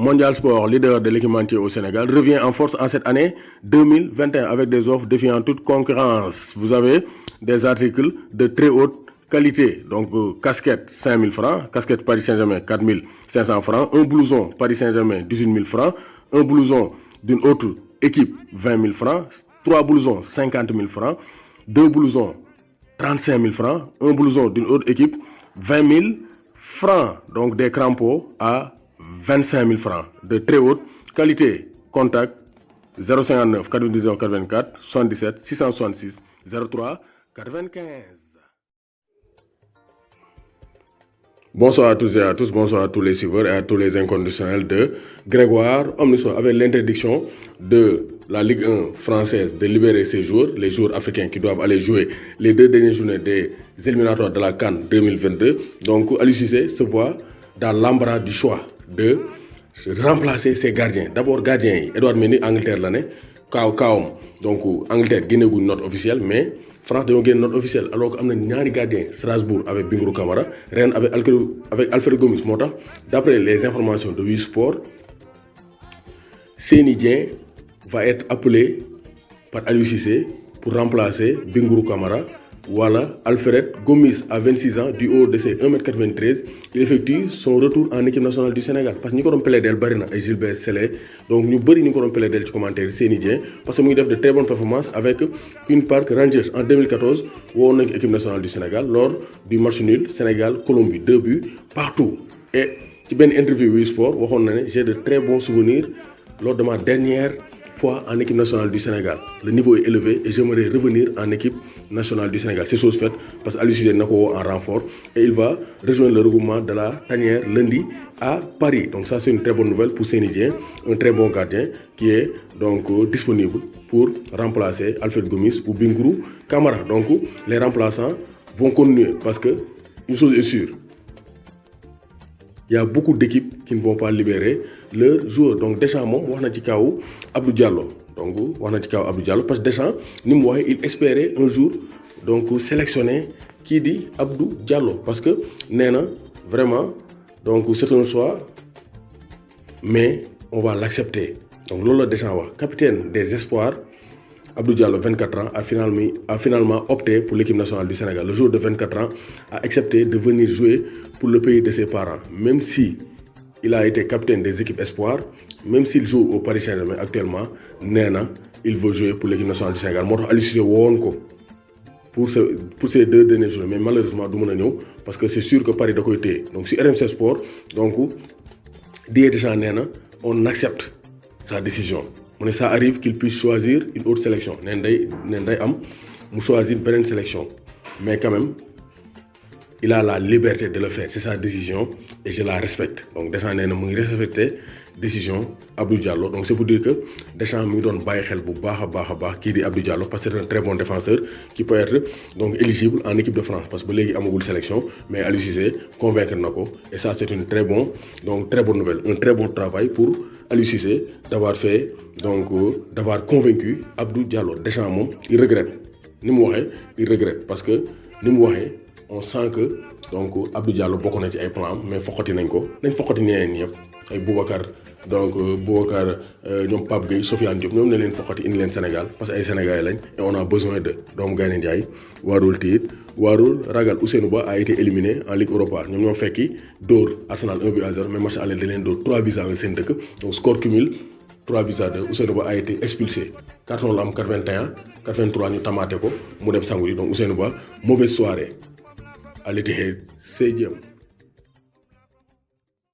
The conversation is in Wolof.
Mondial Sport, leader de l'équipementier au Sénégal, revient en force en cette année 2021 avec des offres défiant toute concurrence. Vous avez des articles de très haute qualité. Donc, casquette 5 000 francs, casquette Paris Saint-Germain 4 500 francs, un blouson Paris Saint-Germain 18 000 francs, un blouson d'une autre équipe 20 000 francs, 3 blousons 50 000 francs, 2 blousons 35 000 francs, un blouson d'une autre équipe 20 000 francs. Donc, des crampons à 25 000 francs de très haute qualité. Contact 059 99 84 77 666 03 95. Bonsoir à tous et à tous, bonsoir à tous les suiveurs et à tous les inconditionnels de Grégoire Omnisport. Avec l'interdiction de la Ligue 1 française de libérer ses joueurs, les joueurs africains qui doivent aller jouer les 2 dernières journées des éliminatoires de la CAN 2022. Donc Aliou Cissé se voit dans l'embarras du choix de remplacer ses gardiens. D'abord gardien, Edouard Mendy, Angleterre l'année, Kaom. Donc Angleterre gagne une note officielle, mais France a une note officielle. Alors qu'il y a ñaari gardien, Strasbourg avec Bingourou Kamara, Rennes avec Alfred Gomis. D'après les informations de Sport, Seny Dieng va être appelé par Aliou Cissé pour remplacer Bingourou Kamara. Voilà, Alfred Gomis à 26 ans, du haut de ses 1m93, il effectue son retour en équipe nationale du Sénégal. Parce que nous avons plaidé Barina et Gilbert Sélé. Donc nous avons plaidé le commentaire Seny Dieng parce que nous avons fait de très bonnes performances avec Queen Park Rangers en 2014 où on est équipe nationale du Sénégal lors du match nul Sénégal-Colombie. 2 buts partout. Et dans une interview Wii Sport, j'ai de très bons souvenirs lors de ma dernière fois en équipe nationale du Sénégal. Le niveau est élevé et j'aimerais revenir en équipe nationale du Sénégal. C'est chose faite parce qu'Aliou Cissé est en renfort et il va rejoindre le regroupement de la tanière lundi à Paris. Donc ça c'est une très bonne nouvelle pour Seny Dieng, un très bon gardien qui est donc disponible pour remplacer Alfred Gomis ou Bingourou Kamara. Donc les remplaçants vont continuer parce que une chose est sûre, il y a beaucoup d'équipes qui ne vont pas libérer leurs joueurs. Donc Deschamps, on a dit Abdou Diallo. Donc on a dit Abdou Diallo parce que Deschamps, il espérait un jour donc sélectionner qui dit Abdou Diallo parce que Néna vraiment donc c'est un choix mais on va l'accepter. Donc Lola Deschamps, capitaine des espoirs, Abdou Diallo, 24 ans, a finalement opté pour l'équipe nationale du Sénégal. Le joueur de 24 ans a accepté de venir jouer pour le pays de ses parents. Même si il a été capitaine des équipes espoirs, même s'il joue au Paris Saint-Germain actuellement, Néna, il veut jouer pour l'équipe nationale du Sénégal. Moi, Aliou Cissé pour ces 2 derniers jours, mais malheureusement, parce que c'est sûr que Paris doit été. Donc, sur RMC Sport, donc, déjà Néna, on accepte sa décision. Mais ça arrive qu'il puisse choisir une autre sélection. Il choisir une sélection. Mais quand même, il a la liberté de le faire. C'est sa décision et je la respecte. Donc, Deschamps il respecte la décision Abdou Diallo. Donc, c'est pour dire que Deschamps me donne qui dit Abdou Diallo parce que c'est un très bon défenseur qui peut être donc éligible en équipe de France. Parce que il a une sélection, mais Aliou Cissé convaincre Nako. Et ça, c'est une très bonne nouvelle. Un très bon travail pour Aliou Cissé d'avoir fait, donc d'avoir convaincu Abdou Diallo. Deschamps, il regrette. Il regrette parce que on sent que donc Abdou Diallo bokk na ci ay plan mais foqati nañ ko ñeneen ñëpp ay Boubacar donc Boubacar ñoom Pape Gueye Sofiane Diop ñoom ne leen foqati indi leen Sénégal parce que ay Sénégalais lañ et on a besoin de doomu Gaynde Ndiaye warul tiit warul ragal. Ousseynou Ba a été éliminé en Ligue Europa ñoom ñoo fekki dóor Arsenal 1-0 mais match aller da leen dóor 3-1 seen dëkk donc score cumul 3-2. Ousseynou Ba a été expulsé carton la am 81 83 ñu tamaate ko mu dem sangu yi donc Ousseynou Ba mauvaise soirée à l'Etihad Stadium.